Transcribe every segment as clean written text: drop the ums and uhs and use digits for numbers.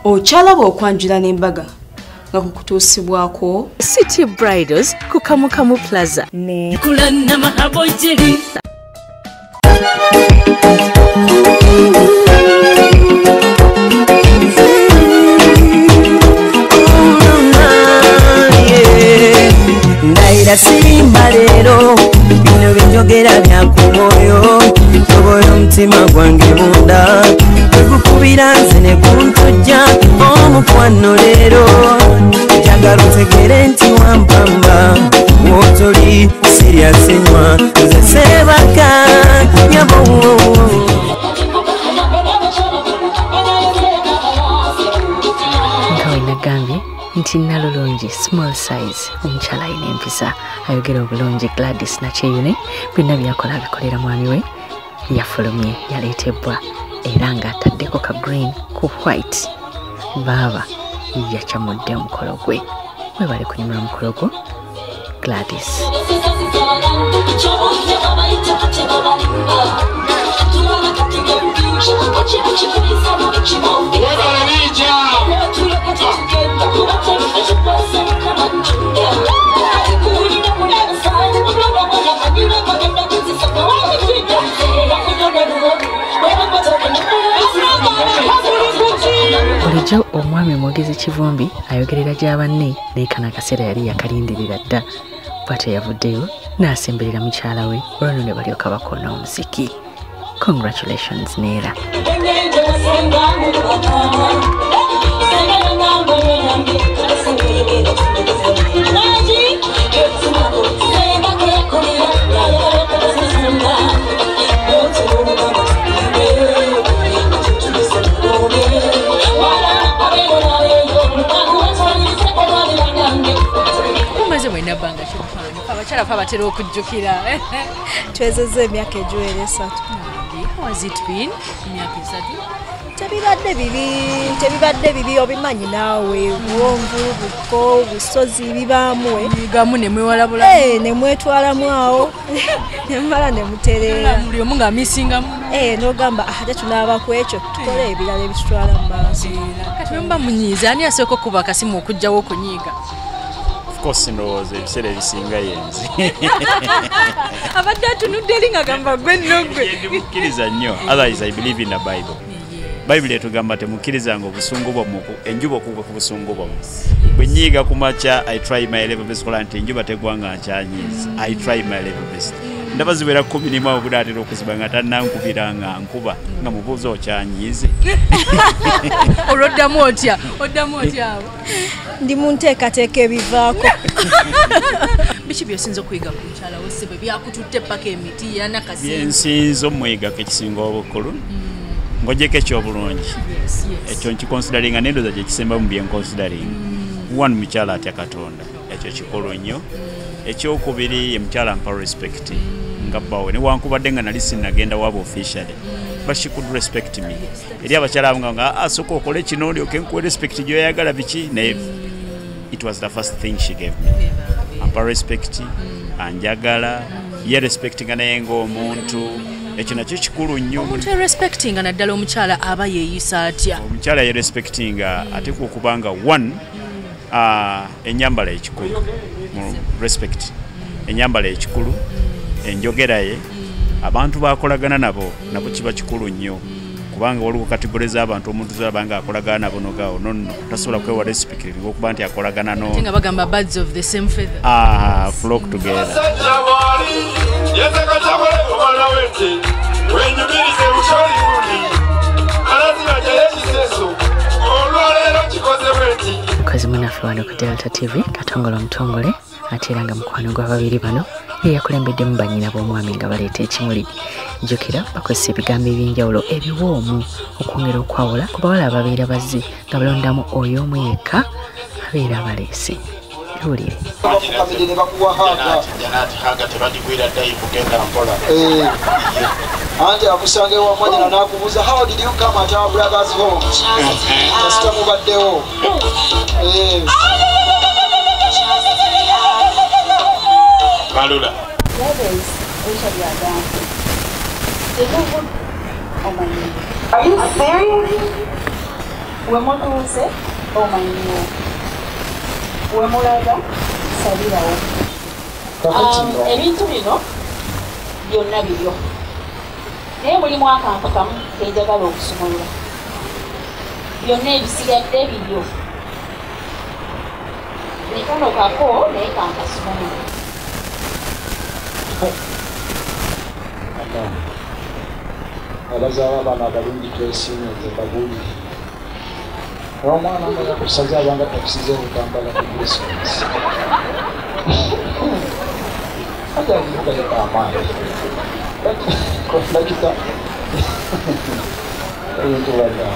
Ochalaba okwanjula n'embaga nga kukutuusibwako City Bridals ku Kamukamu Plaza ne Kulana mahabojeri Ndaira sirimba lero bino binjogera bya ku mwoyo toboyo omutima gwange munda tegukubira nze ne kuntujja omukwano leero njagala otegere nti wampamba wotoli siryasenywa nze sebaka nyabo Nagambye nti nalulungi small size omukyala ayina empisa ayogera obulungi Gladys Nakyeyune byonna byakola abikolera mwami we yafulumye yaleetebwa era ng'ataddeko ka green ku white baaba yakyamudde omukolo gwe webale kunyumira omukolo gwo Gladys bulijjo omwami Mwogezi Kivumbi ayogerera gy'abanne naye kano akaseera yali yakalindirira dda bw'ate yavuddeyo n'asemberera mukyala we olwo ne balyoka bakoona omuziki. Congratulations Neera. Abakyala fa batera okujjukira twezezza emyaka egiwera 3. How has it been? Emyaka 3? Tebibadde bibi obimanyi naawe buwonvu buko busozi bibaamu gamu ne mwewalabula ne mwetwalamu awo ne mmala ne mutereera buli omu ng'amisingamu n'ogamba ate tunaaba ku ekyo tukole ebirala ebitutwala mu maaso kati bwe muba munyiiza ani asooka okuba akasimu okugjawo okunyiiga ndowooza ebiseera ebisinga yenzi abadde atunudde eri ng'agamba gwe nnogwe ndimukkiriza nnyo otherwise I believe in the Bible. Bible etugamba temukkirizanga obusungu bwammwe enjuba okugwa ku busungu bwammwe bwe nnyiiga ku makya I try my level best kola nti enjuba tegwa nga nkyanyiiza I try my level best ndaba ziwera 11 okudaatera okuziba nga tannankubira nga nkuba nga mubuuza okyanyiize olwoddamu otya awo ndi mu nteekateeka ebivaako biki byosinza okuyiga ku mukyala wo ssebe byakututte paka emiti yanakasi byensinza omwigako ekisinga obukulu ng'ogyeko ekyobulungi ekyo nkikonsideringa nendoza gyekisemba mu byenkonsidering one mukyala atya Katonda ekyo kikulu nnyo ekyokubiri ye mukyala mpa respect nga bbawe newankubadde nga nali sinnagenda waba officially but she could respect me eri abakyala abo nga asooka okole kino olyoke nkuwe respect gyoyagala biki naye it was the first thing she gave me ampa respect anjagala ye respectinga naye ng'omuntu ekyo nakyo kikulu nnyo omuntu respectinga naddala omukyala aba yeeyisa atya omukyala ye respectinga ateekwa okubanga one ennyambala ekikulu respect ennyambala ekikulu enjogera ye abantu bakolagana nabo kiba kikulu nnyo kubanga waliwo kategori z'abantu omuntu z'abanga akolagana nabo nogaawo nonno tasobola kwewa respect okuba nti akolagana nga bagamba birds of the same feather flock together mukazi munaffe wano ku Delta TV Katongole omutongole ate era nga mukwano gw'ababiri bano yeyakulembeddemu bannyina b'omwami nga baleeta ekimuli jjukira bakozesa ebigambo eby'enjawulo ebiwoomu okwongera okwawula ku bawala ababeera bazzi nga balondamu oyo omu yekka abeera abaleese biwulire anti akusanga ewamwanyina n'akubuuza how did you come at our brother's home kasita mubaddewo Malula. Are you serious? wemutuuse omanyiwo wemulaga salirawo ebintu bino byonna bibyo naye mulimu akantu kamu kenjagala okusumulula byonna ebisigadde bibyo nekano kako naye kankasumulula abazaala abaana abalungi twesimeze babuulire omwana nga yakusaze abanga takusize butambala ku krismas ajavugalekaamaani lakita ebintu badda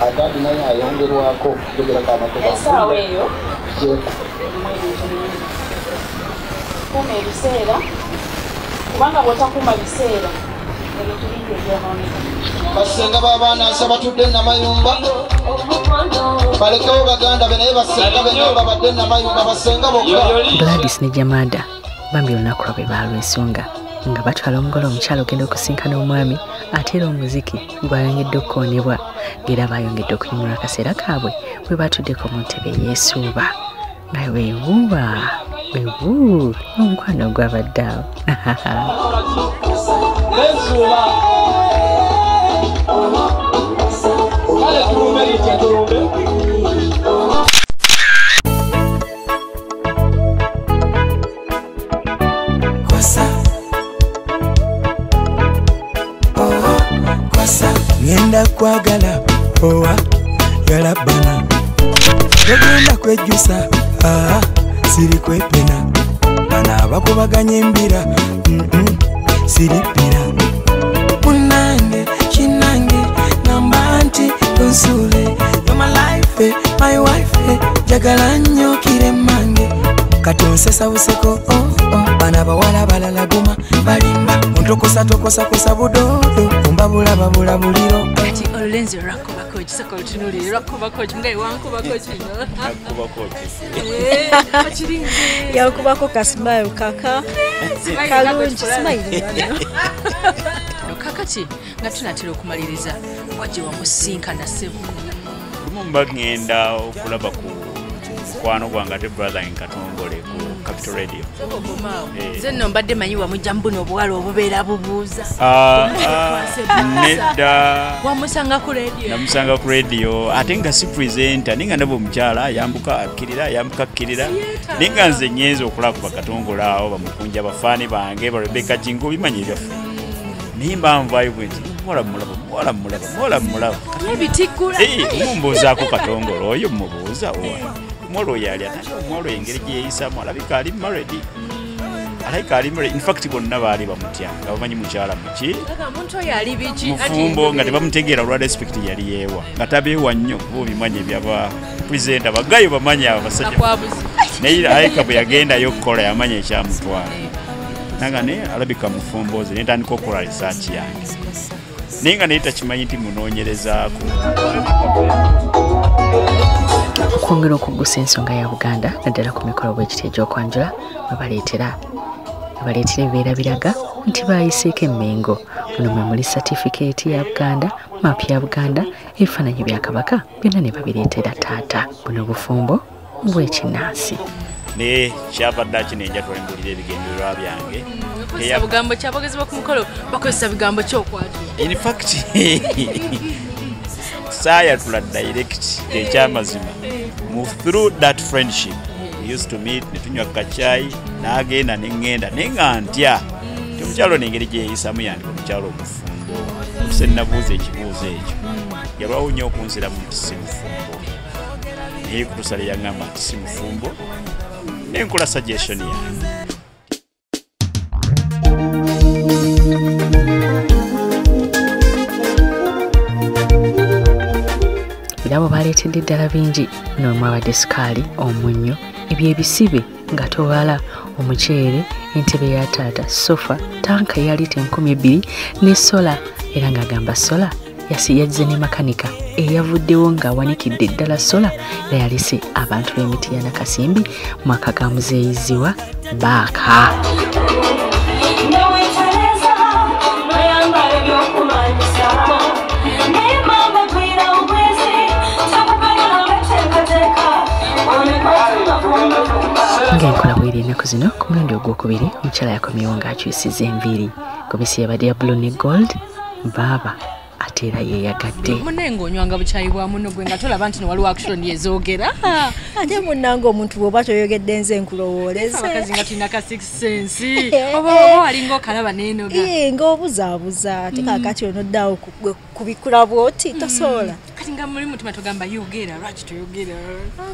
ate ati naye ayongerwako tegerako esaawa eyo kuma ebiseera kubanga bwotakuma biseera ebintu bingi ebyonooneka basenga b'abaana nsi batudde namayumba balekewo baganda be naye basenga benna babadde namayumba basenga bokka Gladys ne Jamada bambi olunaku lwabwe balwesonga nga batwala omugole omukyalo ogenda okusinkana omwami ate era omuziki gwayongedde okukoonebwa ng'era bayongedde okunyumulwa akaseera kaabwe bwe batuddeko mu ntebe yeesuuba nga weewuuba weewuu n'omukwano ogwabadde awo ngenda kwagala owa yalabana togenda kwejjusa siri kwepena bana bakubaganya embira siripira munange kinange ngamba nti tonsule you're my life my wife jagala nnyo kiremange kati onsesa buseko bana bawala balalaguma balimba ontokosa budodo ombabula buliro kati olulenzi lwakubakoki soka olutunulire lwakubakoki nga ewankubakoki yakubako kasimayo kaka kalungi simayiri kakati nga tunatera okumaliriza wajje wamusinkana ssebu lumu mba ngenda okulaba ku mukwano gwange ate brother Nkatongole ku Capital Radio nze nno mbadde manyi wamujja mbuno obuwala obubeera bubuuza nedda wamusanga ku radio namusanga ku radio ate nga si presenter ninga ndaba omukyala yambuka akkirira ninga nze nyenza okulaba ku Bakatongole awo bamukunja abafaani bange ba Rebecca Jingo bimanyi ebyaffe nimba nvayo bwenti mwala mulaba ebitikula mumbuuzaako Katongole oyo mubuuza mwalo yali ate mwalo engeri gye yeeyisamu alabika ali married alabika ali married in fact bonna baali bamutya nga bamanyi mukyala muki mufumbo nga tebamutegeera olwa respect yali yeewa nga tabeewa nnyo bo bimanyi ebyaba presenter bagayo bamanyi abasajja naye alabika bwe yagendayo okukola yamanya ekyamutwala nanga ne alabika mufumboze netandika okukola research yange naye nga naye takimanyi nti munoonyerezaako okwongera okuggusa ensonga ya Buganda naddala ku mikolo bw'ekiti egy'okwanjula webaleetera ebibeera biraga nti baayiseeko emmengo muno mwe muli satifikeeti ya Buganda maapu ya Buganda ebifaananyi bya Kabaka byonna ne babireetera taata buno bufumbo bw'ekinnansi naye kyabadde akinenjatula embulira ebigendererwa byange bugambo kyabagezebwa ku mukolo bakozesa bigambo kyokwatula in fact sayatula direct ekyamazima move through that friendship we used to meet netunywa kachai n'agenda neŋŋenda naye nga ntya omukyalo n'engeri gyeyeyisamu yandika omukyalo omufumbo se nabuuza ekibuuzo ekyo yalwawo nnyo okunsiramu nti si mufumbo naye kutusale yaŋŋamba nti si mufumbo nenkola suggestion yange abo baleetedde ddala bingi nomwe abadde sukaali omunnyo ebyebisibe nga towala omuceere entebe ya taata sofa tanka ya lita 12 ne sola era ng'agamba sola yazze ne makanika eyavuddewo ng'awanikidde ddala sola nayalese abantu b'emiti ya Nakasimbi mwaka ga muzeeyiziwa baaka ng'enkola bw'eri ennaku zino ku mulundi ogwokubiri omukyala yakomyewo ng'akyusiza enviiri gomesi yabadde ya blue ne gold baaba ate era yeeyagadde munenga onywanga bukyayi bwa muno gwe nga tolaba nti waliwo action yezoogera ate munnanga omuntu bw'oba toyogedde nze nkulowooleze abakazi nga tulina ka 6 sensi oba walinga okalaba neenoga ng'obuzaabuza ate kaakati onoddawo kubikula bw'oti tosobola kati nga muli mutuma togamba yogera lwaki toyogera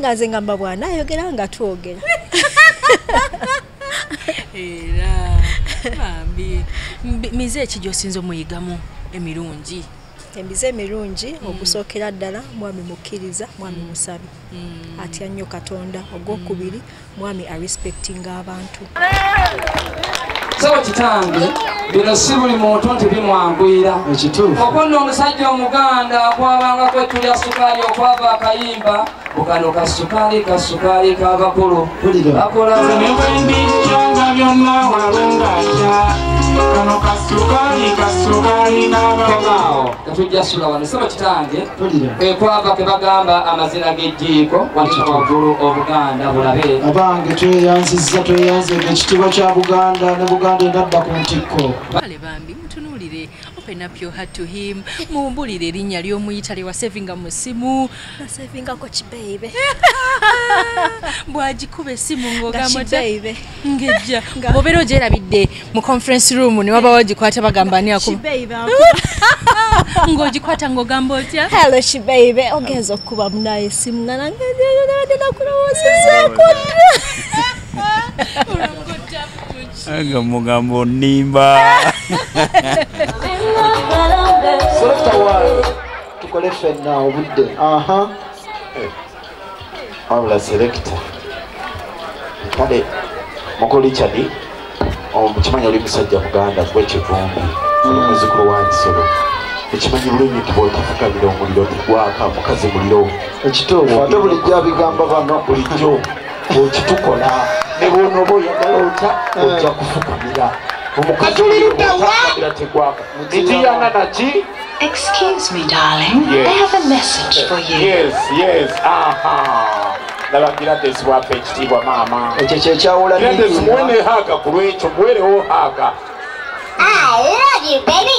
nga nze ngamba bwana ayogera nga twogera era bambi mize eki gy'osinza omuyigamu emirungi embize emirungi okusookera ddala mwami mukkiriza mwami musabi atya nnyo katonda ogwokubiri mwami arespectinga abantu sebo kitange bino si buli muntu nti bimwangwira okonna omusajja omuganda akwabanga kwetulya sukaali okwava akayimba bukano kasukaali k'abakulu bakola byonna walungaja kano kasukaali n'abakulu katujja sula wano sebo kitange ekwava ke bagamba amazina g'ejjiiko waggulu obuganda bulabe abange tweyanze ekitiibwa kya buganda ne buganda endadda ku ntikko bale bambi mutunuulire open up your heart to him mumbulire erinnya ly'omuyita lye wasevinga mu ssimu nasevingako kibeibe bw'agikuba essimu ng'ogamota ng'ejja bw'obeera ogyerabidde mu conference room ne wabawo gikwata bagamba ani akuba ng'ogikwata ng'ogamba otya hello kibeibe ogenza okukuba munaye essimu nga nange nakulowoozezzaako nga mugambo nnimba selecta waayo tukole ffenna obudde wabula selecta kale muko Richard omukimanyi oli musajja muganda gw'ekivumbi oli muzukulu wa Nsolo ekimanyi bulungi nti bw'otafukamira omuliro tigwaka mukazi muliro ekituufu ate bulijjo abigamba bano bulijjo okitukola ne bw'onooba oyagala otya ojja kufukamira omukazi muliro tegwaka nitiyana naki. Excuse me, darling. Yes. I have a message for you. Yes. Aha. Nalagira deswape ekitiibwa maama. ekyo kyekyawula mwene haga ku lwekyo muwerewo haga. I love you, baby.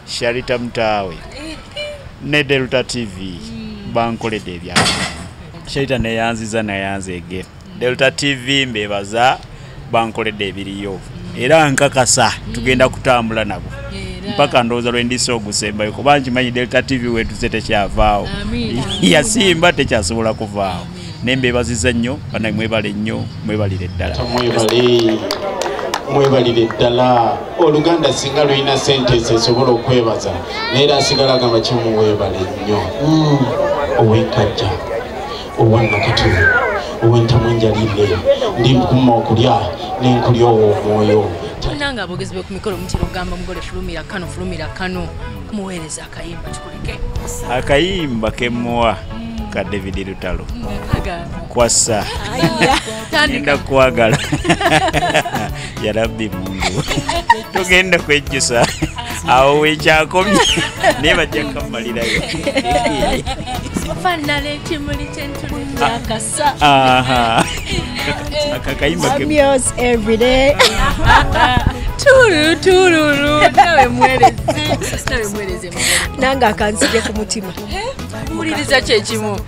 Sharita Mtawe ne Delta TV bankoledde ebyalo. Sharita neyanziza nayanzege. Delta TV mbebaza bankoledde ebiriyo. Era nkakasa tugenda kutambula nabo mpaka ndowooza lwendisa ogusembayo kuba nkimanyi Delta TV wetuze tekyavaawo yasimba tekyasobola kuvaawo naye mbeebaziza nnyo bana mwebale nnyo mwebalire ddala mwebalire ddala oluganda singa lulina sentence esobola okwebaza naye era asigala agamba kimuweebale nnyo ow'enkajja owannakatulu ow'entamu enjalire ndi mukuma okulya n'enkulya omwoyo tunanga abogezi be ku mikolo mutiro ogamba mugole fulumira kano muweereza akayimba tukuleke akayimba kemuwa ka David Lutalo kwasa tandika kwagala yarabbi mungu tugenda kwejjusa awo wekyakomye naye bajja kamalirayo fanale kimuli kyentuliakasa akakayimba yours every day tululu nawe mwereze nange akanzije ku mutima muliriza kyekimu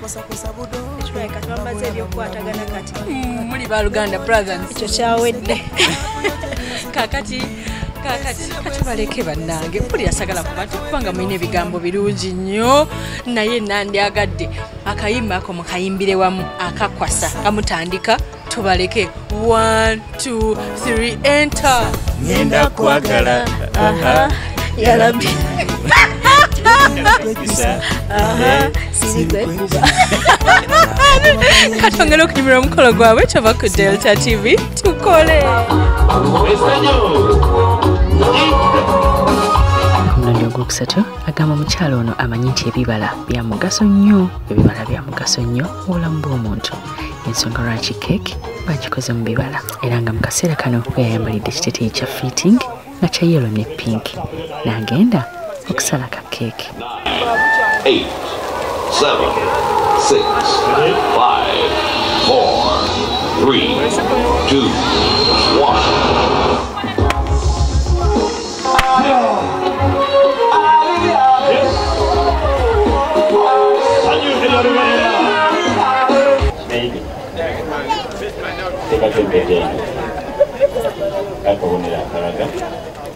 twamaze ebyokukwatagana kati muli baluganda brothers ekyo kyawedde kakati baleke bannange mpulira sagala kubanga mulina ebigambo birungi nnyo naye nandyagadde akayimba ako mukayimbire wamu akakwasa kamutandika tubaleke 1 2 3 enter ngenda kwagala yalabi katongera okunyumira omukolo gwabwe kyova ku Delta TV tukole omulundi ogwokusatu agamba omukyalo ono amanyi nti ebibala bya mugaso nnyo mu bulamu bw'omuntu ensonga lwaki keeki bagikoze mu bibala era nga mu kaseera kano bwe yayambalidde ekiteeteeyi kya fitting nga kya yellow ne pink n'agenda okusala ka keeki 8 7 6, 5, 4, 3, 2, 1.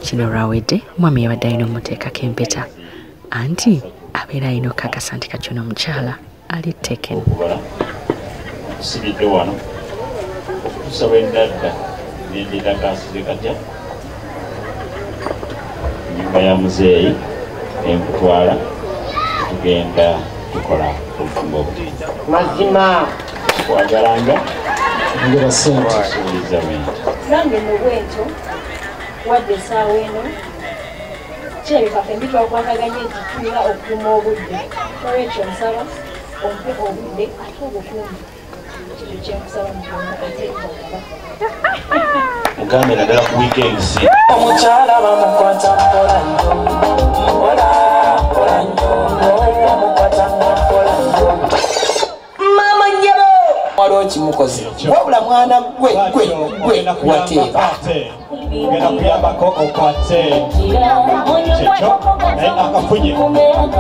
Kino lwawedde mwami yabadde alina omuteekako empeta anti abeera alina okukakasa nti kati ono omukyala ali taken. Sibidde wano okusaba endadda nendirakasize katya nyumba ya muzeeyi enkutwala tugenda tukola obufumbo obutijja mazima twagalanga ngera sente suuliza bwenti nange mubwentyo wadde essaawa eno kirabika fembi twakwataganye nti tulina okukuuma obudde olwekyo nsaba ompe obudde ate obukuumi kino kyenkusaba mukunda ate njagala mugambe naddala ku weekends omukyala bamukwata mpola nnyo mpola mpola nnyo bamukwata mpola nnyo mama njabo waliwo kimukoze wabula mwana gwe wateeba genda kuyambako okwate kyekyo naye akafunye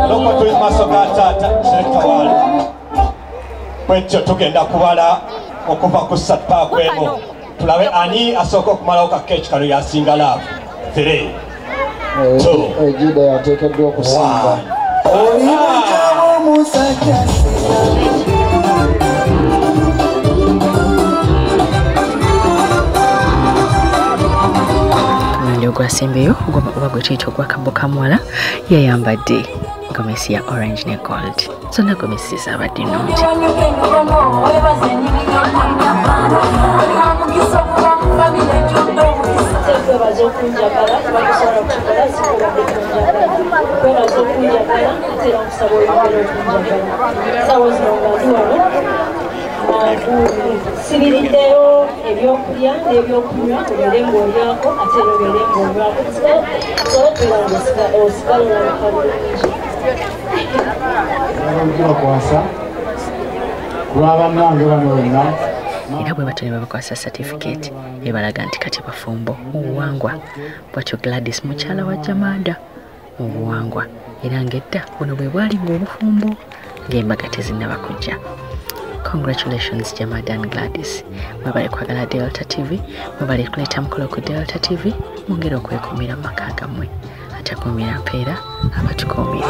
nokwa tuli mu maaso ga taata serikawala bwetyo tugenda kubala okuva ku satpaku emu tulabe ani asooka okumalawo kakeeki kano yasinga laavu 3 ejida yateekeddwa okusinga omwenge ogwasembeyo oba gwe tuyita ogwakabbo kamwala yayambadde gomesi ya orange ne gold zonna gomesi zaabadde nnungi kwebaza okunjagala bakusobola okukola sikobadde kunjagala kwebaza okunjagala atera okusaba olugero okunjagala sawo zino nga ndi wano sibiriddeyo ebyokulya n'ebyokunywa obeere ng'olyako ate era obeere ng'onywako sootera osigala olabika bulungi bakwasa kulwabannange bano bonna era bwe batyo ne babakwasa certificate ebalaga nti kati bafumbo mu buwangwa bwatyo Gladys mukyala wa Jamada mu buwangwa era ng'edda buno bwe bwali ng'obufumbo ng'embaga tezinnaba kujja. Congratulations Jamada and Gladys. Mwebale kwagala Delta TV, mwebale kuleeta mukolo ku Delta TV, mwongere okwekuumira mu maka gammwe ate akuumira mpeera abatukuumira.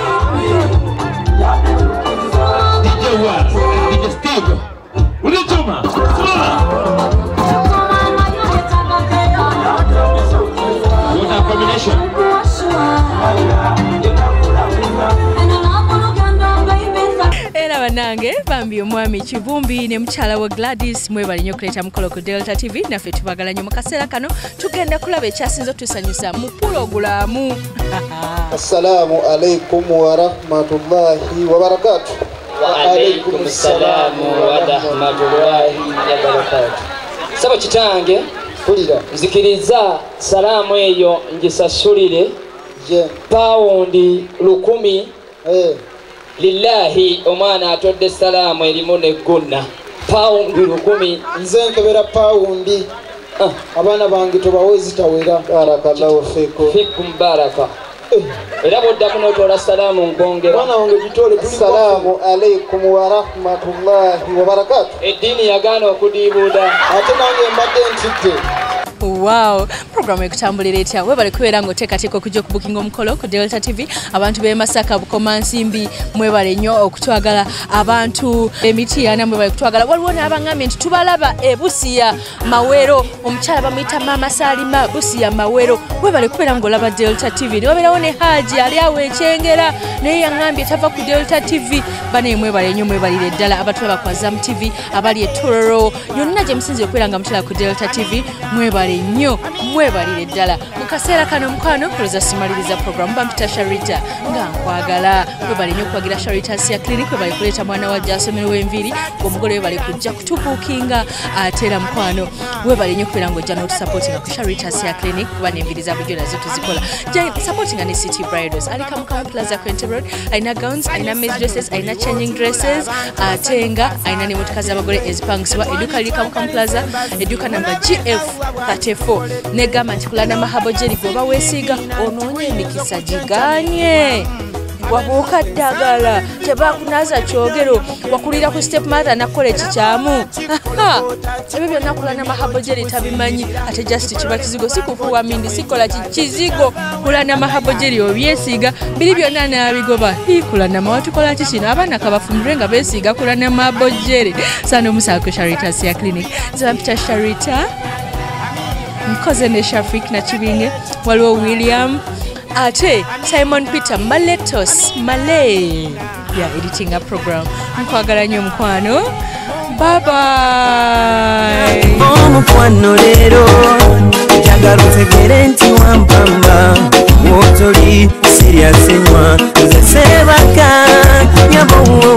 Era banange bambi omwami Kivumbi ne mukyala wa Gladys mwebale nnyo okuleeta mukolo ku Delta TV naffe tubagala nnyo mu kaseera kano tugenda kulaba ekyasinze otusanyusa mu pulogulaamu. Assalamu alaikum wa rahmatullahi wa barakatuh. Wa alaikum assalamu wa rahmatullahi wa barakatuh. Saba kitange pulira nzikiriza salaamu eyo ngisasulire paundi 10 lillahi omwana atodde salaamu erimu negguna paundi 10 nze nkebera paundi abaana bange tobawe zitawera barakallahu fikum baraka era boddamu n'otoola salaamu nkongera mwana wange gitole assalamu alaikum wa rahmatullahi wa barakatuh. Eddiini yagaana okudiibuuda ate nange mbadde ntidde. Wow, programu ekutambulira etya webale kubeera ng'oteekateeka okujja okubukinga omukolo ku Delta TV. Abantu b'e Masaka Bukomansimbi mwebale nnyo okutwagala, abantu Emitiana mwebale kutwagala. Waliwo n'abangambye nti tubalaba e Busia Mawero, omukyala bamuyita Mama Salima Busia Mawero. Webale kubeera ng'olaba Delta TV. Ne wabeerawo ne Haji ali awo ekyengera naye yaŋŋambye tava ku Delta TV. Bane mwebale nnyo mwebalire ddala abatulaba ku Azam TV, abali e Tororo, yonna gye musinzire okubeera nga mutala ku Delta TV mwebale nnyo mwebalire ddala. kaseera kano mukwano kuloza simaliriza program bampita Sharita nga nkwagala bwe bali nnyo okwagira Sharita ya clinic bwe bali kuleeta mwana wa Jasomero w'enviri omugole we bali kujja kutubuukinga ateera mukwano bwe bali nnyo okubeera ng'ojja n'otusupportinga ku Sharita ya clinic kuba n'enviri za bulijjo nazo tuzikola supportinga ne City Bridals ali Kamukamu Plaza Quinte Road alina gowns alina maize dresses alina changing dresses ate nga alina n'emmotoka z'abagole ezipangisibwa edduuka liri Kamukamu Plaza edduuka namba GF 34 negamba nti kulanda mahabo jeri gwe baweesiiga onoonye emikisa giganye wabuuka ddagala tebakunaza kyogero wakulira ku step mother na college kyamu ebyo byonna kulana mahabo jeri tabimanyi ate just kiba kizigo sikufuwa mindi sikola kizigo kulana mahabo jeri obyesiiga biri byonna nabigoba kulana mawatukola kikino abaana kabafumire nga beesiiga kulana mahabo jeri sana omusaako Sharita ya clinic zampita Sharita mkoze ne Shafik na Chibinge waliwo William ate Simon Peter Maletos Male ya editing a program nkwagala nnyo mukwano bye bye omukwano leero njagala otegere nti wampamba wotoli serious enywa nze sebaka nyabo